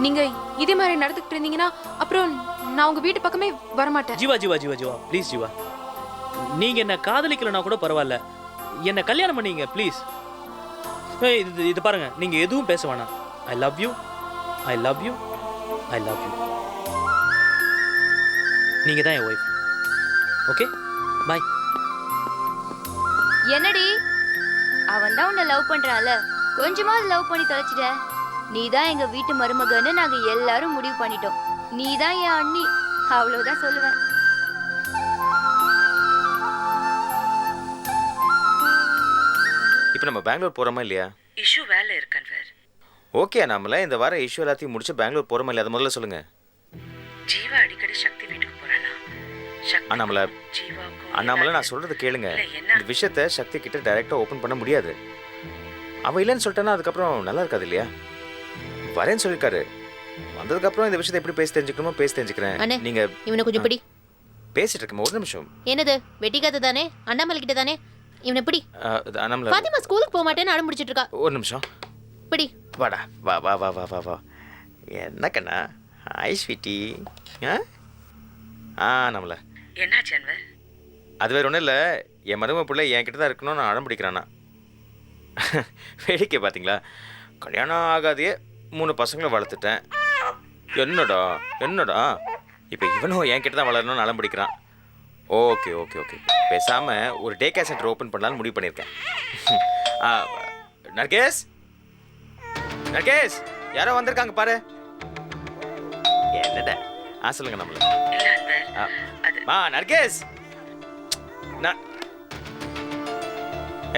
நீங்க இதே மாதிரி நடந்துக்கிட்டு இருந்தீங்கன்னா அப்புறம் நான் உங்க வீட்டு பக்கமே வரமாட்டேன். ஜீவா ஜீவா ஜீவா ஜீவா ப்ளீஸ் ஜீவா, நீங்க என்ன காதலிக்கலனா கூட பரவாயில்ல, என்ன கல்யாணம் பண்ணீங்க ப்ளீஸ். இது பாருங்க, நீங்க எதுவும் பேச வேணாம். I love you, I love you, I love you. நீங்க தான் என் ஒய்ஃப். ஓகே, பாய். என்னடி, அவன் தான் உன்னை லவ் பண்றான்ல, கொஞ்சமாவது லவ் பண்ணி தொலைச்சிட்ட. நீ தான் எங்க வீட்டு மருமகன்னு நாங்க எல்லாரும் முடிவு பண்ணிட்டோம். நீ தான் என் அண்ணி, அவ்வளவுதான் சொல்லுவேன். இப்போ நம்ம பெங்களூர் போகிறோமா இல்லையா? இஷ்யூ வேலை இருக்கான்வர். ஓகே, நம்மள இந்த வாரம் இஷ்யூ எல்லாத்தையும் முடிச்சு பெங்களூர் போகிறோமா இல்லையா? அதை முதல்ல சொல்லுங்கள். ஜீவா அடிக்கடி சக்தி வீட்டுக்கு போறானா? நம்மள அண்ணாமலை, நான் சொல்கிறது கேளுங்க. இந்த விஷயத்த சக்தி கிட்ட டைரெக்டாக ஓப்பன் பண்ண முடியாது. அவள் இல்லைன்னு சொல்லிட்டேன்னா அதுக்கப்புறம் நல்லா இருக்காது இல்லையா? வரேன்னு சொல்லியிருக்காரு. வந்ததுக்கப்புறம் இந்த விஷயத்தை எப்படி பேசி தெரிஞ்சுக்கணுமோ பேசி தெரிஞ்சுக்கிறேன். நீங்க இவனை கொஞ்சம் பிடி. பேசிட்டு இருக்கேன், ஒரு நிமிஷம். என்னது வெட்டிக்காத தானே? அண்ணாமலை கிட்ட தானே? இவனை பிடி. அண்ணாமலை, பாத்திமா ஸ்கூலுக்கு போக மாட்டேன்னு அடம் முடிச்சிட்டு இருக்கா. ஒரு நிமிஷம் பிடி. வாடா, வா வா வா வா வா வா. என்ன கண்ணா, ஹாய் ஸ்வீட்டி. நம்மள என்னாச்சு அன்வர்? அது வேற ஒன்றும் இல்லை, என் மருமக பிள்ளை என்கிட்ட தான் இருக்கணும்னு நான் அடம் பிடிக்கிறானா. வேடிக்கை பார்த்தீங்களா? கல்யாணம் ஆகாதையே 3 பசங்களை வளர்த்துட்டேன். என்னடா என்னடா இப்போ இவனும் என்கிட்ட தான் வளரணும்னு அடம் பிடிக்கிறான். ஓகே ஓகே ஓகே, பேசாமல் ஒரு டே கேர் சென்டர் ஓப்பன் பண்ணலான்னு முடிவு பண்ணியிருக்கேன். நர்கேஸ், நர்கேஸ், யாரோ வந்திருக்காங்க பாரு. என்னடா சொல்லுங்க நம்மள. நர்கேஸ்,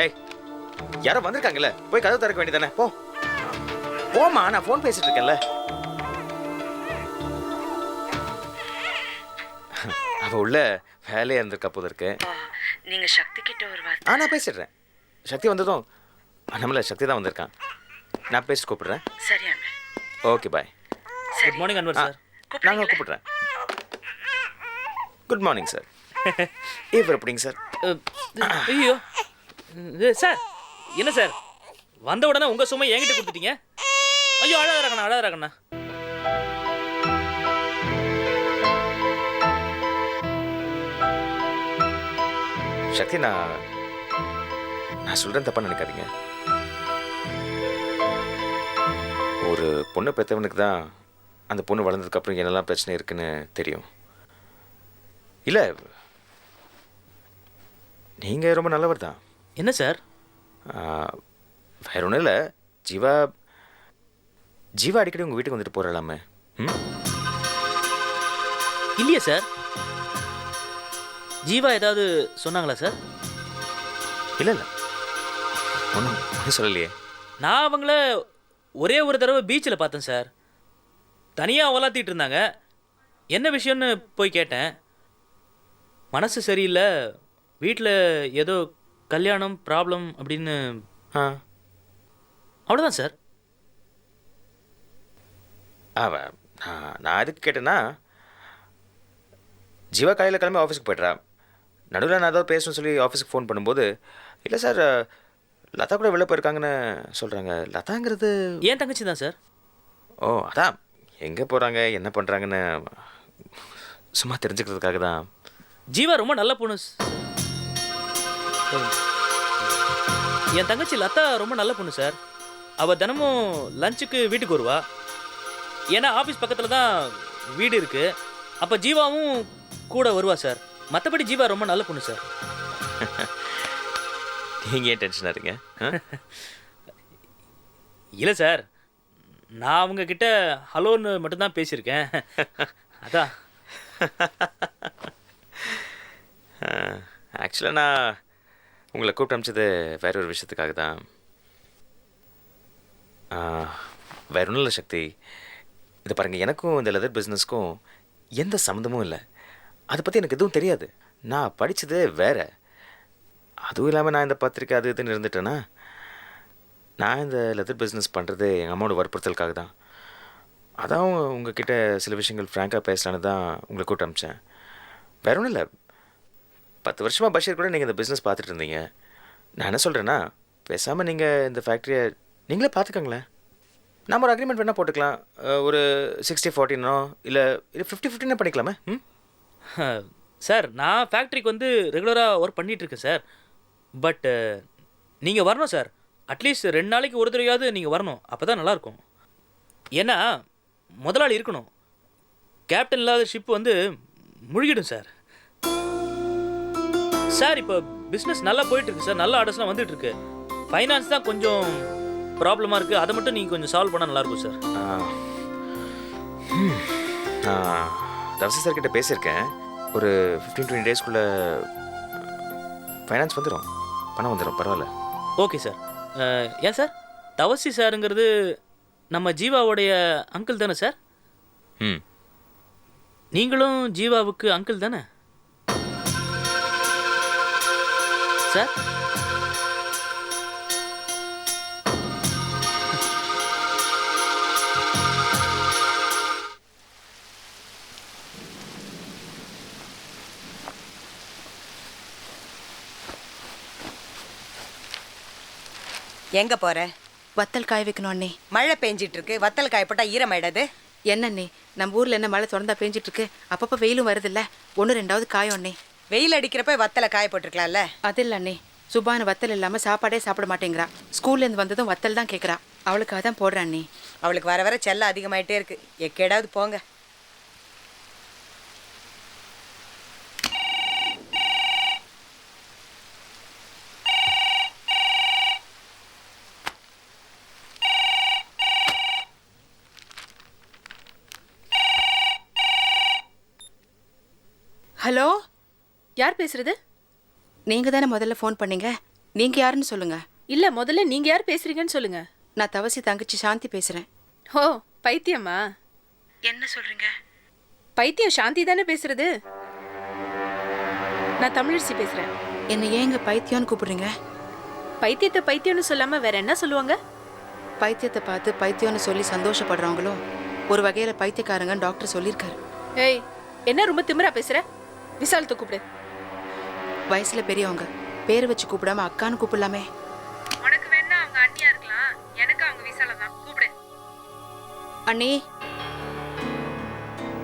ஏய், யாரோ வந்திருக்காங்கல்ல, போய் கதவு திறக்க வேண்டியதானே? போமா, நான் ஃபோன் பேசிட்டு இருக்கேன்ல. அவ உள்ள வேலையா இருந்திருக்கா போது இருக்கு. நீங்க சக்தி கிட்ட ஒரு வார்த்தை. நான் பேசிடுறேன். சக்தி வந்ததும் நம்மள சக்தி தான் வந்திருக்கான். நான் பேசி கூப்பிடுறேன். சரி Anwar. Okay bye. Good morning Anwar sir. நாங்கள் கூப்பிடுறேன். Good morning sir. இவர் எப்படிங்க சார்? ஐயோ சார், என்ன சார் வந்த உடனே உங்க சும்மா என்கிட்ட கொடுத்துட்டீங்க? ஐயோ, அழகாரக்கண்ணா அழகாரக்கண்ணா. சக்தி, நான் சொல்றேன், தப்பா நினைக்காதீங்க. ஒரு பொண்ணு பெற்றவனுக்கு தான் அந்த பொண்ணு வளர்ந்ததுக்கப்புறம் என்னெல்லாம் பிரச்சனை இருக்குன்னு தெரியும். இல்லை, நீங்கள் ரொம்ப நல்லவர் தான். என்ன சார்? வேற ஒன்றும் இல்லை, ஜீவா அடிக்கடி உங்கள் வீட்டுக்கு வந்துட்டு போகிறாளாமே. இல்லையா சார்? ஜீவா ஏதாவது சொன்னாங்களா சார்? இல்லை இல்லை, ஒன்றும் சொல்லலையே. நான் அவங்கள ஒரே ஒரு தடவை பீச்சில் பார்த்தேன் சார். தனியாக வளர்த்திட்டு இருந்தாங்க. என்ன விஷயம்னு போய் கேட்டேன். மனசு சரியில்லை, வீட்டில் ஏதோ கல்யாணம் ப்ராப்ளம் அப்படின்னு. அவ்வளோதான் சார். நான் எதுக்கு கேட்டேன்னா, ஜீவா காலையில் கிளம்பி ஆஃபீஸுக்கு போய்ட்றா. நடுவில் நான் ஏதாவது பேசணும்னு சொல்லி ஆஃபீஸுக்கு ஃபோன் பண்ணும்போது, இல்லை சார் லதா கூட வெளில போயிருக்காங்கன்னு சொல்கிறாங்க. லதாங்கிறது ஏன் தங்கச்சி தான் சார். ஓ, அதான் எங்கே போகிறாங்க என்ன பண்ணுறாங்கன்னு சும்மா தெரிஞ்சுக்கிறதுக்காக தான். ஜீவா ரொம்ப நல்ல பொண்ணு. என் தங்கச்சி லதா ரொம்ப நல்ல பொண்ணு சார். அவள் தினமும் லஞ்சுக்கு வீட்டுக்கு வருவா. ஏன்னா ஆஃபீஸ் பக்கத்தில் தான் வீடு இருக்குது. அப்போ ஜீவாவும் கூட வருவா சார். மற்றபடி ஜீவா ரொம்ப நல்ல பொண்ணு சார். நீங்கள் ஏன் டென்ஷனாக இருங்க? இல்லை சார், நான் அவங்கக்கிட்ட ஹலோன்னு மட்டும்தான் பேசியிருக்கேன். அதான். ஆக்சுவலாக நான் உங்களை கூப்பிட்டு அனுப்பிச்சது வேற ஒரு விஷயத்துக்காக தான். வேற ஒன்றும் இல்லை சக்தி. இதை பாருங்கள், எனக்கும் இந்த லெதர் பிஸ்னஸ்க்கும் எந்த சம்மந்தமும் இல்லை. அதை பற்றி எனக்கு எதுவும் தெரியாது. நான் படித்தது வேற. அதுவும் இல்லாமல் நான் இந்த பத்திரிக்கை அது இதுன்னு இருந்துட்டேன்னா, நான் இந்த லெதர் பிஸ்னஸ் பண்ணுறது எங்கள் அம்மாவோட வற்புறுத்தலுக்காக தான். அதான் உங்ககிட்ட சில விஷயங்கள் ஃப்ராங்காக பேசலான்னு தான் உங்களை கூப்பிட்டு அனுப்பிச்சேன். வேற ஒன்றும் இல்லை. 10 வருஷமாக பஷீர் கூட நீங்கள் இந்த பிஸ்னஸ் பார்த்துட்டு இருந்தீங்க. நான் என்ன சொல்கிறேன்னா, பேசாமல் நீங்கள் இந்த ஃபேக்ட்ரியை நீங்களே பார்த்துக்கங்களேன். நம்ம ஒரு அக்ரிமெண்ட் வேணால் போட்டுக்கலாம். ஒரு 60-40 இல்லை 50-50 பண்ணிக்கலாமே. சார், நான் ஃபேக்ட்ரிக்கு வந்து ரெகுலராக ஒர்க் பண்ணிகிட்ருக்கேன் சார். பட் நீங்கள் வரணும் சார். அட்லீஸ்ட் 2 நாளைக்கு ஒரு தடவையாவது நீங்கள் வரணும். அப்போ தான் நல்லாயிருக்கும். ஏன்னா முதலாளி இருக்கணும். கேப்டன் இல்லாத ஷிப் வந்து முழுகிடும் சார். சார், இப்போ பிஸ்னஸ் நல்லா போயிட்டுருக்கு சார். நல்ல ஆர்டர்ஸ்லாம் வந்துட்டுருக்கு. ஃபைனான்ஸ் தான் கொஞ்சம் ப்ராப்ளமாக இருக்குது. அதை மட்டும் நீங்கள் கொஞ்சம் சால்வ் பண்ணால் நல்லாயிருக்கும் சார். நான் தவசி சார் கிட்ட பேசியிருக்கேன். ஒரு 15-20 டேஸ்க்குள்ளே ஃபைனான்ஸ் வந்துடும், பணம் வந்துடும். பரவாயில்ல. Okay sir. ஏன் சார், தவசி சாருங்கிறது நம்ம ஜீவாவுடைய அங்கிள் தானே சார்? நீங்களும் ஜீவாவுக்கு அங்கிள் தானே சார்? எங்க போற? வத்தல் காய வைக்கணும் அண்ணே. மழை பெஞ்சிட்டு இருக்கு, வத்தல் காய போட்டா ஈரமாயிடாது? என்னண்ணே, நம்ம ஊர்ல என்ன மழை தொடர்ந்தா பெஞ்சிட்டு இருக்கு. அப்பப்ப வெயிலும் வருதுல்ல, 1-2 காயும் அண்ணே. வெயில் அடிக்கிறப்ப வத்தலை காய போட்டிருக்கலாம்ல. அது இல்லை அண்ணே, சுபானு வத்தல் இல்லாம சாப்பாடே சாப்பிட மாட்டேங்கிறா. ஸ்கூல்ல இருந்து வந்ததும் வத்தல் தான் கேட்குறா. அவளுக்காக தான் போடுறேன் அண்ணே. அவளுக்கு வர வர செல்லம் அதிகமாயிட்டே இருக்கு. எக்கேடாவது போங்க. ஹலோ, யார் பேசுறது? நீங்க தானே முதல்ல ஃபோன் பண்ணீங்க. நீங்க யாருன்னு சொல்லுங்க. இல்ல, முதல்ல நீங்க யார் பேசுறீங்கன்னு சொல்லுங்க. நான் தவசி தங்கச்சி சாந்தி பேசுறேன். ஓ, பைத்தியமா? என்ன சொல்றீங்க? பைத்தியம் சாந்தி தானே பேசுறது. நான் தமிழரசி பேசுறேன். என்ன ஏங்க பைத்தியம்னு கூப்பிடுறீங்க? பைத்தியத்தை பைத்தியம்னு சொல்லாம வேற என்ன சொல்லுவாங்க? பைத்தியத்தை பார்த்து பைத்தியம்னு சொல்லி சந்தோஷப்படுறவங்களும் ஒரு வகையில பைத்தியக்காரங்கன்னு டாக்டர் சொல்லியிருக்காரு. ஏய், என்ன ரொம்ப திமிரா பேசுற? விசாலத்தை கூப்பிடு. வயசுல பெரியவங்க, பேர் வச்சு கூப்பிடாம அக்கான்னு கூப்பிடலாமே. உனக்கு வேணா அவங்க அண்ணியா இருக்கலாம், எனக்கு அவங்க விசால தான். கூப்பிடு. அண்ணி,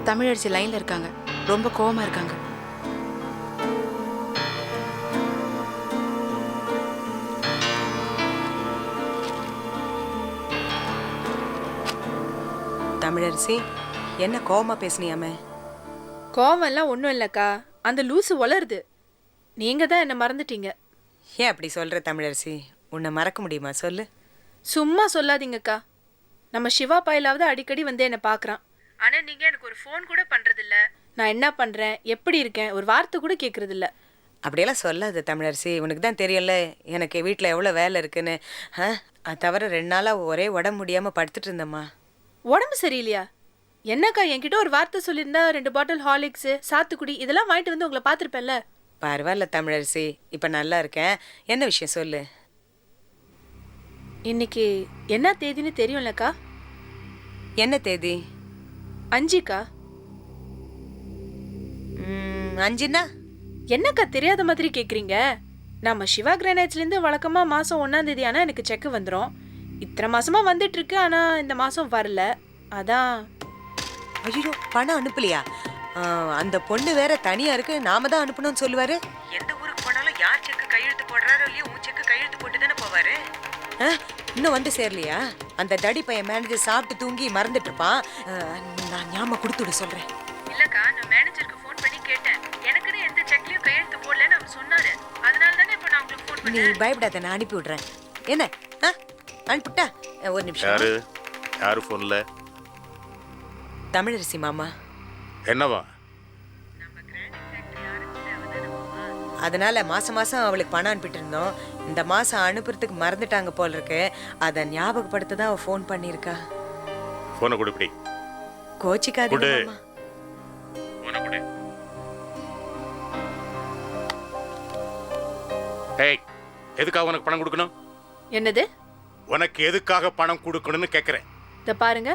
தமிழரசி லைன்ல இருக்காங்க. ரொம்ப கோவமா இருக்காங்க. தமிழரசி, என்ன கோவமா பேசுனியாமே? கோவம் எல்லாம் ஒன்றும் இல்லைக்கா, அந்த லூசு வளருது. நீங்க தான் என்ன மறந்துட்டீங்க. ஏன் அப்படி சொல்ற தமிழரசி? உன்னை மறக்க முடியுமா? சொல்லு. சும்மா சொல்லாதீங்கக்கா. நம்ம சிவா பாயிலாவது அடிக்கடி வந்து என்னை பார்க்குறான். ஆனால் நீங்கள் எனக்கு ஒரு ஃபோன் கூட பண்ணுறதில்ல. நான் என்ன பண்ணுறேன், எப்படி இருக்கேன், ஒரு வார்த்தை கூட கேட்குறதில்ல. அப்படியெல்லாம் சொல்லாது தமிழரசி. உனக்கு தான் தெரியல எனக்கு வீட்டில் எவ்வளோ வேலை இருக்குன்னு. அது தவிர 2 நாளாக ஒரே உடம்பு முடியாமல் படுத்துட்டு இருந்தம்மா. உடம்பு சரியில்லையா? என்னக்கா, என்கிட்ட ஒரு வார்த்தை சொல்லியிருந்தா 2 பாட்டில் ஹார்லிக்ஸு, சாத்துக்குடி இதெல்லாம் வாங்கிட்டு வந்து உங்களை பார்த்துருப்பேன்ல. பரவாயில்ல தமிழரசி, இப்போ நல்லா இருக்கேன். என்ன விஷயம் சொல்லு. இன்னைக்கு என்ன தேதின்னு தெரியும்லக்கா? என்ன தேதி? 5க்கா. 5ன்னா என்னக்கா தெரியாத மாதிரி கேட்குறீங்க? நம்ம சிவா கிரானைட்ஸ்லேருந்து வழக்கமாக மாதம் 1ஆம் தேதி ஆனால் எனக்கு செக்கு வந்துடும். இத்தனை மாசமாக வந்துட்டு இருக்கு, ஆனால் இந்த மாதம் வரல. அதான். ஐயோ, பணம் அனுப்பலையா? அந்த பொண்ணு வேற தனியா இருக்கு, நாம தான் அனுப்பணும்னு சொல்லுவாரு. எந்த ஊருக்கு போனாலும் யார் செக்கு கையெழுத்து போடுறாரோ இல்லையோ, உன் செக்கு கையெழுத்து போட்டு தானே போவாரு. இன்னும் வந்து சேரலையா? அந்த தடி பையன் மேனேஜர் சாப்பிட்டு தூங்கி மறந்துட்டு இருப்பான். நான் ஞாபகம் கொடுத்துட சொல்றேன். இல்லக்கா, நான் மேனேஜருக்கு ஃபோன் பண்ணி கேட்டேன். எனக்குன்னு எந்த செக்லயும் கையெழுத்து போடலன்னு அவர் சொன்னாரு. அதனால தானே இப்போ நான் உங்களுக்கு ஃபோன் நீ பண்ணேன். பயப்படாத, நான் அனுப்பி விடுறேன். என்ன அனுப்பிட்டா? ஒரு நிமிஷம். யாரு ஃபோன்ல? தமிழரசி மாமா. என்னவா? அதனால மாசம் மாசம் அவளுக்கு பணம் அனுப்பிட்டு இருந்தோம். இந்த மாசம் அனுப்புறதுக்கு மறந்துட்டாங்க போல இருக்கு. அதை ஞாபகப்படுத்த தான் அவ ஃபோன் பண்ணியிருக்கா. போனை கொடு இப்படி. கோச்சிக்காதீங்க மாமா. போனை கொடு. ஏய், எதுக்காக உனக்கு பணம் கொடுக்கணும்? என்னது? உனக்கு எதுக்காக பணம் கொடுக்கணும்னு கேக்குறேன். இத பாருங்க,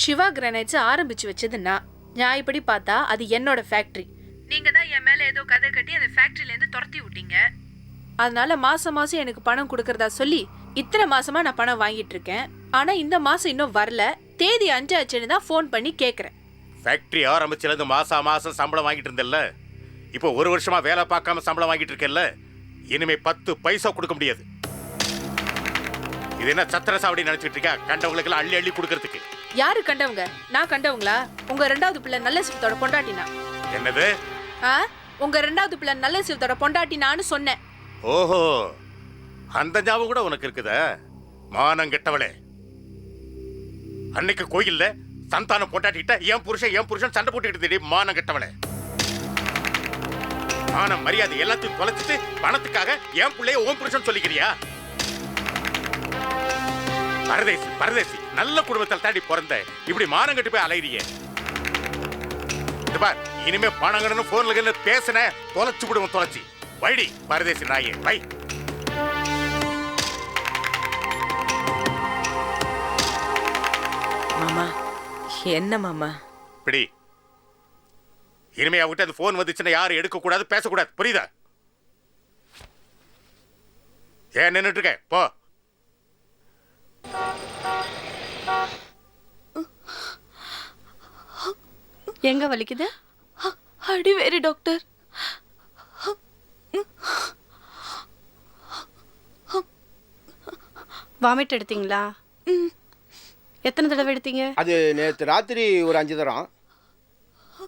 சிவா கிரானைட்ஸ் ஆரம்பிச்சு வச்சது நான். நியாயப்படி பார்த்தா அது என்னோட ஃபேக்டரி. நீங்க தான் என் மேல ஏதோ கதை கட்டி அந்த ஃபேக்டரியில இருந்து துரத்தி விட்டீங்க. அதனால மாசம் மாசம் எனக்கு பணம் கொடுக்கறதா சொல்லி இத்தனை மாசமா நான் பணம் வாங்கிட்டு இருக்கேன். ஆனா இந்த மாசம் இன்னும் வரல. தேதி 5 ஆச்சுன்னு தான் ஃபோன் பண்ணி கேக்குறேன். ஃபேக்டரி ஆரம்பிச்சிலேருந்து மாசம் சம்பளம் வாங்கிட்டு இருந்தல்ல, இப்போ 1 வருஷமா வேலை பார்க்காம சம்பளம் வாங்கிட்டு இருக்கேல்ல, இனிமே 10 பைசா கொடுக்க முடியாது. இது என்ன சத்திர சாவடி நினைச்சிட்டு இருக்கா? கண்டவங்களுக்கு எல்லாம் அள்ளி அள்ளி கொடுக்கறதுக்கு. யாரு கண்டவங்க? நான் கண்டவங்களா? உங்க 2வது பிள்ளை நல்ல சிவத்தோட பொண்டாட்டினா. என்னது? உங்க 2வது பிள்ளை நல்ல சிவத்தோட பொண்டாட்டினான்னு சொன்னேன். ஓஹோ, அந்த ஞாபகம் கூட உனக்கு இருக்குதா? மானம் கெட்டவளே, அன்னைக்கு கோயில்ல சந்தானம் பொண்டாட்டிக்கிட்ட என் புருஷன் சண்டை போட்டுக்கிட்டு மானம் கெட்டவளே. மானம் மரியாதை எல்லாத்தையும் தொலைச்சிட்டு பணத்துக்காக என் பிள்ளைய ஓம் புருஷன் சொல்லிக்கிறியா? பரதேசி நல்ல குடும்பத்தில் தாண்டி பிறந்த இப்படி மானம் கட்டு போய் அலையிறிய. இனிமே பணங்கன்னு போன்ல பேசின தொலைச்சு விடுவோம். தொலைச்சி வைடி பரதேசி நாயே வை. மாமா என்ன மாமா பிடி. இனிமே அவகிட்ட அந்த போன் வந்துச்சுன்னா யாரும் எடுக்க கூடாது, பேசக்கூடாது, புரியுதா? ஏன் நின்னுட்டு இருக்க? போ. எங்க வலிக்குது? அடி வேறு டாக்டர். வாமிட் எடுத்தீங்களா? எத்தனை தடவை எடுத்தீங்க? அது நேற்று ராத்திரி ஒரு 5 தரம்,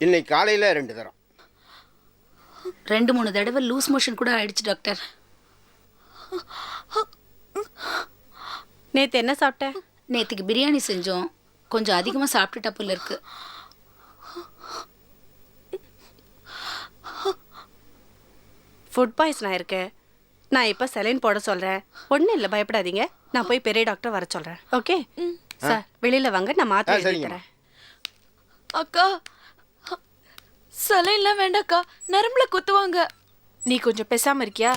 இன்னைக்கு காலையில் 2 தரம். 2-3 தடவை லூஸ் மோஷன் கூட ஆயிடுச்சு டாக்டர். நேற்று என்ன சாப்பிட்ட? நேற்றுக்கு பிரியாணி செஞ்சோம், கொஞ்சம் அதிகமாக சாப்பிட்டுட்டா போல இருக்கு. ஃபுட் பாய்சன் ஆயிருக்கு. நான் இப்போ செலைன் போட சொல்கிறேன். ஒன்றும் இல்லை, பயப்படாதீங்க. நான் போய் பெரிய டாக்டர் வர சொல்கிறேன். ஓகே சார், வெளியில் வாங்க, நான் மாற்றி எழுதிக்கிறேன். அக்கா, செலைன்லாம் வேண்டாக்கா, நரம்புல குத்துவாங்க. நீ கொஞ்சம் பேசாமல் இருக்கியா?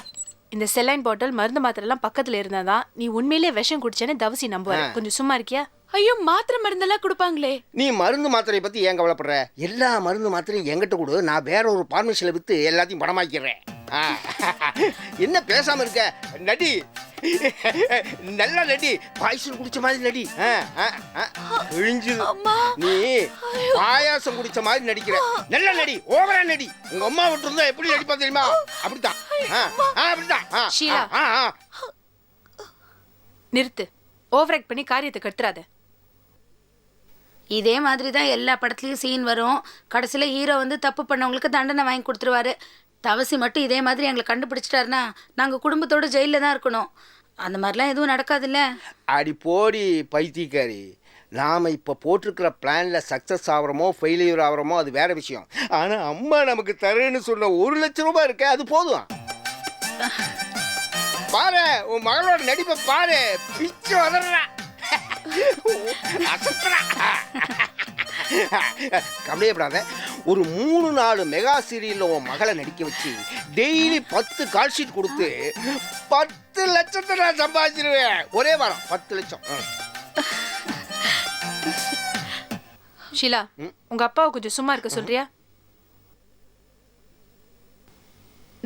இந்த செலைன் பாட்டில் மருந்து மாத்திரைலாம் பக்கத்தில் இருந்தாதான் நீ உண்மையிலே விஷம் குடிச்சேன்னு தவசி நம்புவாரு. கொஞ்சம் சும்மா இருக்கியா? ஐயோ, மாத்திரை மருந்தெல்லாம் கொடுப்பாங்களே. நீ மருந்து மாத்திரையை பற்றி ஏன் கவலைப்படுற? எல்லா மருந்து மாத்திரையும் என்கிட்ட கொடு, நான் வேற ஒரு பார்மசியில் விற்று எல்லாத்தையும் பணமாக்கிறேன். என்ன பேசாமல் இருக்க? நடி, நல்லா நடி, பாயசம் குடிச்ச மாதிரி நடி. நீ பாயாசம் குடிச்ச மாதிரி நடிக்கிற. நல்லா நடி, ஓவரா நடி. உங்க அம்மா விட்டு இருந்தா எப்படி நடிப்பா தெரியுமா? அப்படித்தான் அப்படித்தான். ஷீலா, நிறுத்து. ஓவர் ஆக்ட் பண்ணி காரியத்தை கட்டுறாத. இதே மாதிரி தான் எல்லா படத்துலையும் சீன் வரும். கடைசியில் ஹீரோ வந்து தப்பு பண்ணவங்களுக்கு தண்டனை வாங்கி கொடுத்துருவாரு. தவசி மட்டும் இதே மாதிரி எங்களை கண்டுபிடிச்சிட்டாருன்னா நாங்கள் குடும்பத்தோட ஜெயிலில் தான் இருக்கணும். அந்த மாதிரிலாம் எதுவும் நடக்காதுல்ல. அடி போடி பைத்தியக்காரி. நாம் இப்போ போட்டிருக்கிற பிளானில் சக்ஸஸ் ஆகிறோமோ ஃபெயிலியர் ஆகிறோமோ அது வேற விஷயம். ஆனால் அம்மா நமக்கு தரேன்னு சொன்ன 1 லட்சம் ரூபாய் இருக்க, அது போதும். பாரு, உன் மகளோட நடிப்பை பாரு, பிச்சு வதறா. கவலையப்படாத. ஒரு 3-4 மெகா சீரியலில் உன் மகளை நடிக்க வச்சு டெய்லி 10 கால் ஷீட் கொடுத்து 10 லட்சத்தை நான் சம்பாதிச்சிருவேன். ஒரே வாரம் 10 லட்சம். ஷீலா, உங்க அப்பாவை கொஞ்சம் சும்மா இருக்க சொல்றியா?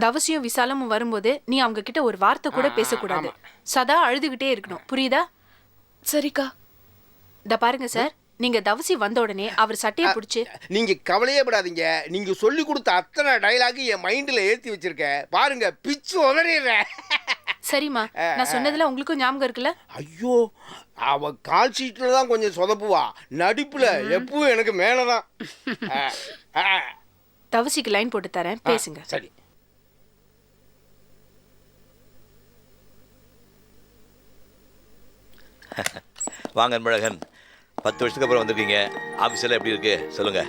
தவசியும் விசாலமும் வரும்போது நீ அவங்க கிட்ட ஒரு வார்த்தை கூட பேசக்கூடாது. சதா அழுதுகிட்டே இருக்கணும், புரியுதா? சரிக்கா. இத பாருங்க சார், நீங்க தவசி வந்த உடனே அவர் சட்டையை பிடிச்சு. நீங்க கவலையே படாதீங்க. நீங்க சொல்லி கொடுத்த அத்தனை டயலாக் என் மைண்ட்ல ஏத்தி வச்சிருக்கேன். பாருங்க, பிச்சு உதறிடுறேன். சரிம்மா, நான் சொன்னதுல உங்களுக்கும் ஞாபகம் இருக்குல்ல? ஐயோ, அவ கால் ஷீட்ல தான் கொஞ்சம் சொதப்புவா, நடிப்புல எப்பவும் எனக்கு மேலதான். தவசிக்கு லைன் போட்டு தரேன், பேசுங்க. சரி. வாங்க அன்பழகன், 10 வருஷத்துக்கு அப்புறம் வந்திருக்கீங்க. ஆஃபீஸில் எப்படி இருக்கு சொல்லுங்க.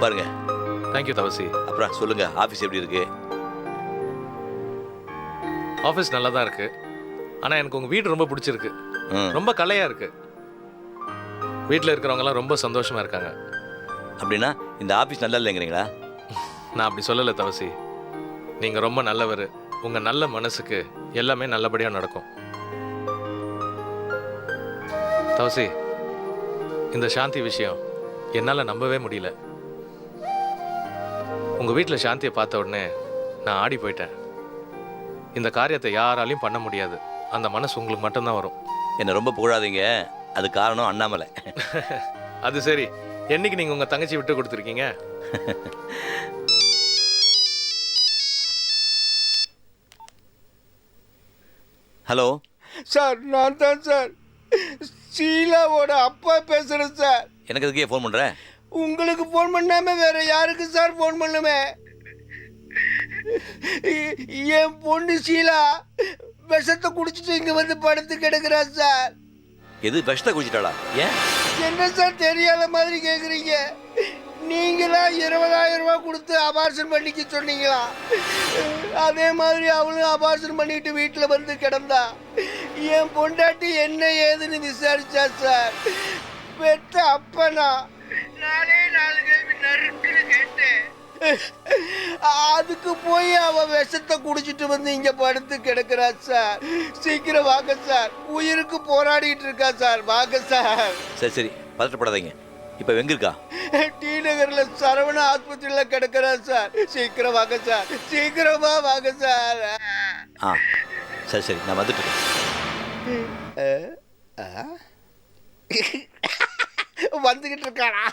பாருங்க, தேங்க்யூ தவசி. அப்புறம் சொல்லுங்க, ஆஃபீஸ் எப்படி இருக்கு? ஆஃபீஸ் நல்லா தான் இருக்கு. ஆனால் எனக்கு உங்கள் வீடு ரொம்ப பிடிச்சிருக்கு. ரொம்ப கலையாக இருக்கு. வீட்டில் இருக்கிறவங்கலாம் ரொம்ப சந்தோஷமாக இருக்காங்க. அப்படின்னா இந்த ஆஃபீஸ் நல்லா இல்லைங்கிறீங்களா? நான் அப்படி சொல்லலை தவசி. நீங்கள் ரொம்ப நல்லவர். உங்கள் நல்ல மனசுக்கு எல்லாமே நல்லபடியாக நடக்கும். தவசி, இந்த சாந்தி விஷயம் என்னால் நம்பவே முடியல. உங்கள் வீட்டில் சாந்தியை பார்த்த உடனே நான் ஆடி போயிட்டேன். இந்த காரியத்தை யாராலையும் பண்ண முடியாது. அந்த மனசு உங்களுக்கு மட்டும்தான் வரும். என்னை ரொம்ப புகழாதீங்க, அது காரணம் அண்ணாமலை. அது சரி, என்னைக்கு நீங்கள் உங்கள் தங்கச்சி விட்டு கொடுத்துருக்கீங்க? ஹலோ சார், நான் தான் சார் ஷீலாவோட அப்பா பேசுகிறேன் சார். எனக்கு அதுக்கே ஃபோன் பண்ணுறேன். உங்களுக்கு ஃபோன் பண்ணாம வேற யாருக்கு சார் ஃபோன் பண்ணுமே? என் பொண்ணு ஷீலா விஷத்தை குடிச்சிட்டு இங்க வந்து படுத்து கிடக்குறா சார். எது, விஷத்தை குடிச்சிட்டாளா? ஏன் என்ன சார் தெரியாத மாதிரி கேக்குறீங்க? நீங்களா 20,000 ரூபாய் கொடுத்து அபார்ஷன் பண்ணிக்க சொன்னீங்களா? அதே மாதிரி அவளும் அபார்ஷன் பண்ணிட்டு வீட்டில் வந்து கிடந்தா. என் பொண்டாட்டி என்ன ஏதுன்னு விசாரிச்சா சார். பெற்ற அப்பனா 4 கேள்வி நறுக்குன்னு கேட்டேன். அதுக்கு போய் அவ விஷத்தை குடிச்சிட்டு வந்து இங்க படுத்து கிடக்குறா சார். சீக்கிரம் வாங்க சார், உயிருக்கு போராடிட்டு இருக்கா சார். வாங்க சார். சரி சரி, பதட்டப்படாதீங்க. இப்போ எங்க இருக்கா? டி நகர்ல சரவண ஆஸ்பத்திரியில கிடக்குறா சார். சீக்கிரம் வாங்க சார், சீக்கிரமா வாங்க சார். ஆ சரி சரி, நான் வந்துட்டு வந்துகிட்டு இருக்காரா?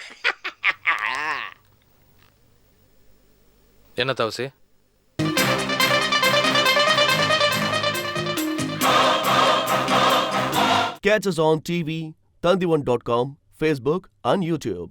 என்ன தவசி? Catch us on TV, Tandivan.com, Facebook and YouTube.